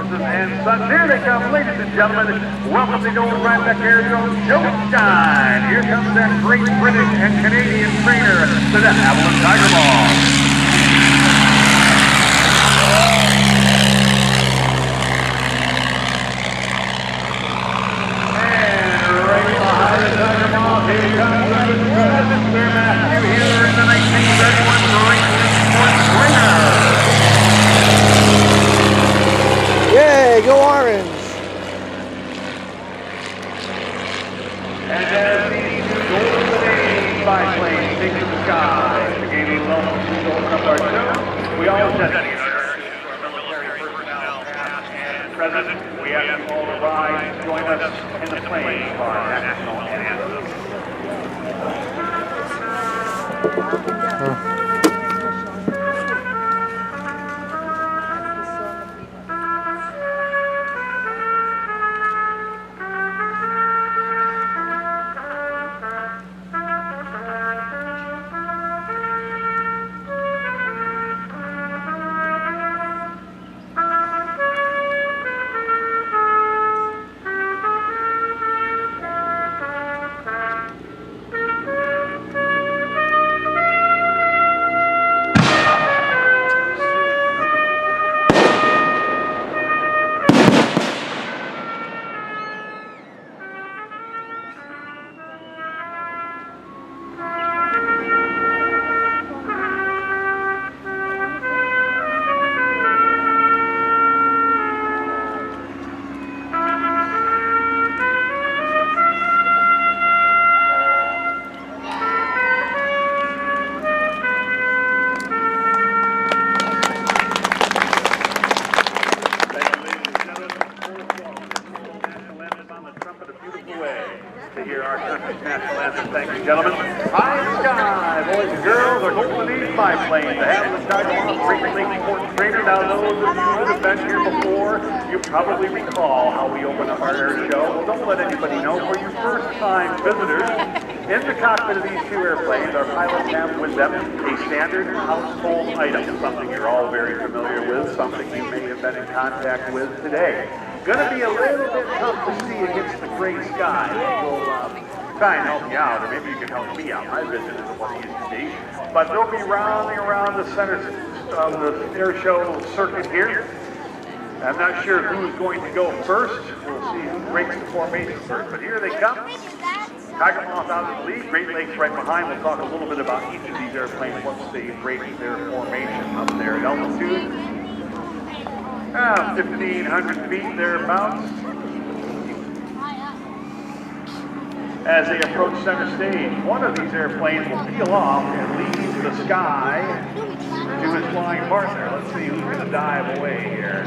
Thompson and Sons. Here they come, ladies and gentlemen. Welcome to the old Rhineback Airshow Showtime. Here comes that great British and Canadian trainer to the Haviland Tiger Ball. Yay, go Orange! And as these golden biplanes take to the sky, the game will open up our show. We always dedicate our military personnel, past and present. We ask you all to rise and join us in the playing of our national anthem. To hear our country's national anthem. Thank you, gentlemen. High in the sky, boys and girls, are golden age biplanes. The Haviland Tiger Ball, great lake sport trainer. Now, those of you who have been here before, you probably recall how we open up our air show. Well, don't let anybody know. For you first-time visitors, in the cockpit of these two airplanes, our pilots have with them a standard household item, something you're all very familiar with, something you may have been in contact with today. Going to be a little bit tough to see against the gray sky. We'll try and help you out, or maybe you can help me out. My vision isn't what it used to be. But they'll be rounding around the center of the air show circuit here. I'm not sure who's going to go first. We'll see who breaks the formation first. But here they come. Tiger Moth out of the lead. Great Lakes right behind. We'll talk a little bit about each of these airplanes once they break their formation up there at altitude. 1,500 feet thereabouts. As they approach center stage, one of these airplanes will peel off and leave the sky to his flying partner. Let's see who's going to dive away here.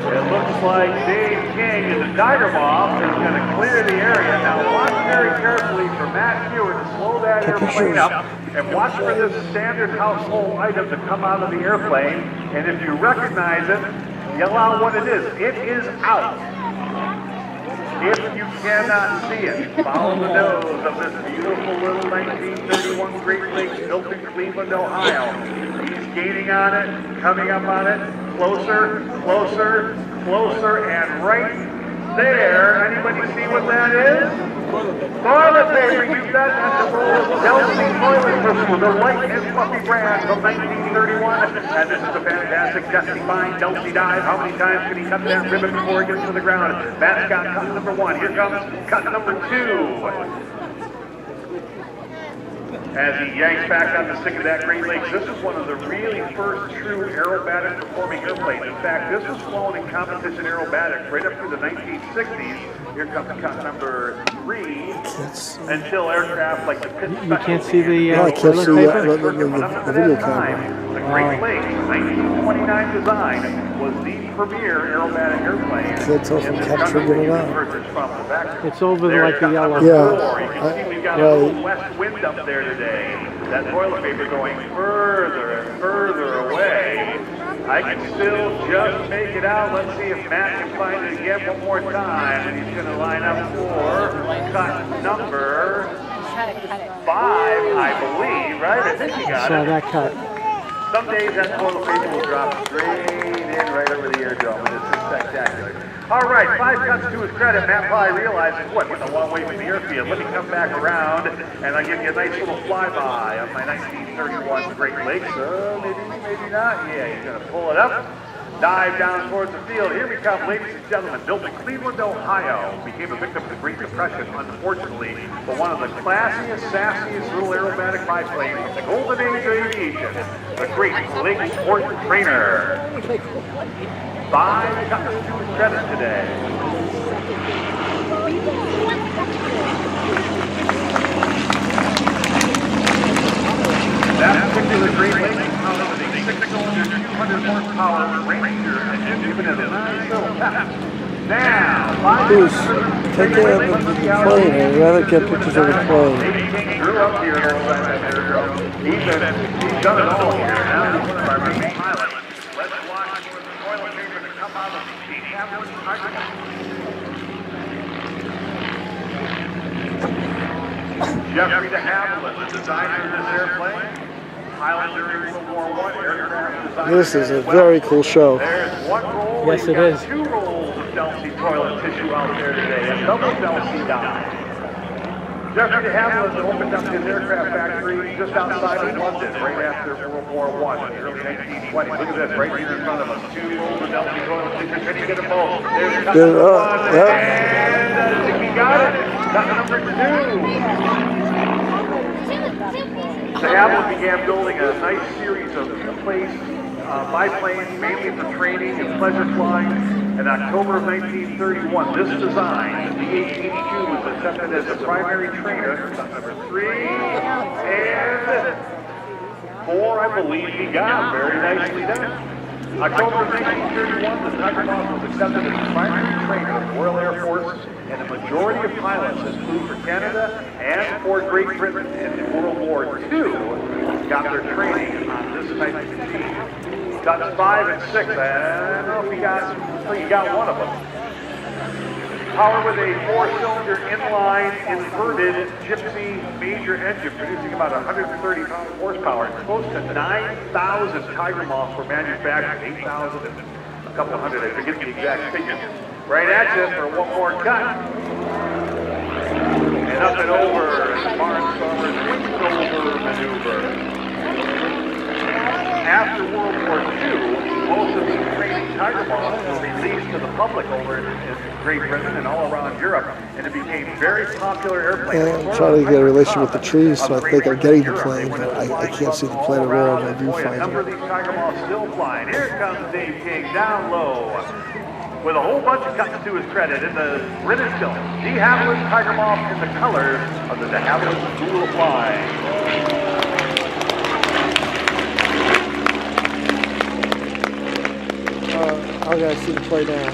It looks like Dave King in the Tiger Moth is going to clear the area. Now watch very carefully for Matt Hewitt to slow that airplane up and watch for this standard household item to come out of the airplane. And if you recognize it, yell out what it is. It is out. If you cannot see it, follow the nose of this beautiful little 1931 Great Lakes built in Cleveland, Ohio. He's gaining on it, coming up on it. Closer, closer, closer, and right there. Anybody see what that is? Toilet paper. You've got that Delsey toilet paper, the white and fluffy brand from 1931. And this is a fantastic, Jesse Fine Delsey dive. How many times can he cut that ribbon before he gets to the ground? Matt's got cut number 1. Here comes cut number 2. As he yanks back on the stick of that Great Lakes. This is one of the really first true aerobatic performing airplanes. In fact, this was flown in competition aerobatics right up through the 1960s. Here comes cut number 3. Until aircraft like the Pitt Special. You can't see the I can't see the video camera. The Great Lakes 1929 design was the premier aerobatic airplane. Can't tell from capturing it out. It's over like the yellow. Yeah. You can see we've got a little west wind up there today. That toilet paper going further and further away. I can still just make it out. Let's see if Matt can find it again one more time. And he's going to line up for cut number I believe, right? I think you got Saw it. that cut. Some days that toilet paper will drop straight in right over the eardrum, and it's just spectacular. All right, 5 cuts to his credit. Matt probably realizes, what, getting a long way from the airfield. Let me come back around, and I'll give you a nice little flyby of my 1931 Great Lakes. Maybe not. Yeah, he's going to pull it up. Dive down towards the field. Here we come, ladies and gentlemen. Built in Cleveland, Ohio. Became a victim of the Great Depression, unfortunately, but one of the classiest, sassiest little aerobatic biplanes of the golden age of aviation. The Great Lakes Port Trainer. 5 cuts to his credit today. That particular Great Lakes is powered with a 6-cylinder, 200 horsepower Ranger engine, giving it a nice little tap. Now, Bruce, take care of the plane. I'd rather get pictures of the plane. He grew up here in Rhineback. He's done it all here. Now he's one of our main pilots. Let's watch for the toilet paper to come out of the Hamlet Jeffrey de Havilland, the designer of this airplane. Pilot during World War I, aircraft designer. This is a very cool show. There's one roll. Yes, it is. 2 rolls of Delsey toilet tissue out there today. A double Delsey dye. Jeffrey de Havilland opened up his aircraft factory just outside of London right after World War I, in the early 1920s. Look at this, right here in front of us. 2 rolls of Delsey toilet tissue. Can you get them both? There's cut number 1. Yep. And I think we got it. Cut number 2. De Havilland began building a nice series of 2-place biplanes, mainly for training and pleasure flying. In October of 1931, this design, the B-882, was accepted as the primary trainer. Number 3 and 4, I believe he got. Very nicely done. October of 1931, the Tiger Moth was accepted as the primary trainer of the Royal Air Force, and the majority of pilots that flew for Canada and for Great Britain in World War II got their training on this type of machine. Cuts 5 and 6. I don't know if you got one of them. Powered with a 4-cylinder inline inverted Gypsy major engine, producing about 130 horsepower. Close to 9,000 Tiger Moths were manufactured. 8,000 and a couple hundred, I forget the exact figure. Right at you for one more cut. And up and over, and Barnstormer's wing-over maneuver. After World War II, most of these training Tiger Moths were released to the public over in Great Britain and all around Europe, and it became very popular airplane. And I'm trying to get a relation with the trees, so I think I'm getting the plane, but I can't see the plane at all, and I do A find number of it. these Tiger Moths still flying. Here comes Dave King down low with a whole bunch of cuts to his credit in the British film. De Havilland Tiger Moth in the colors of the de Havilland School of Flying. I gotta see the plane now.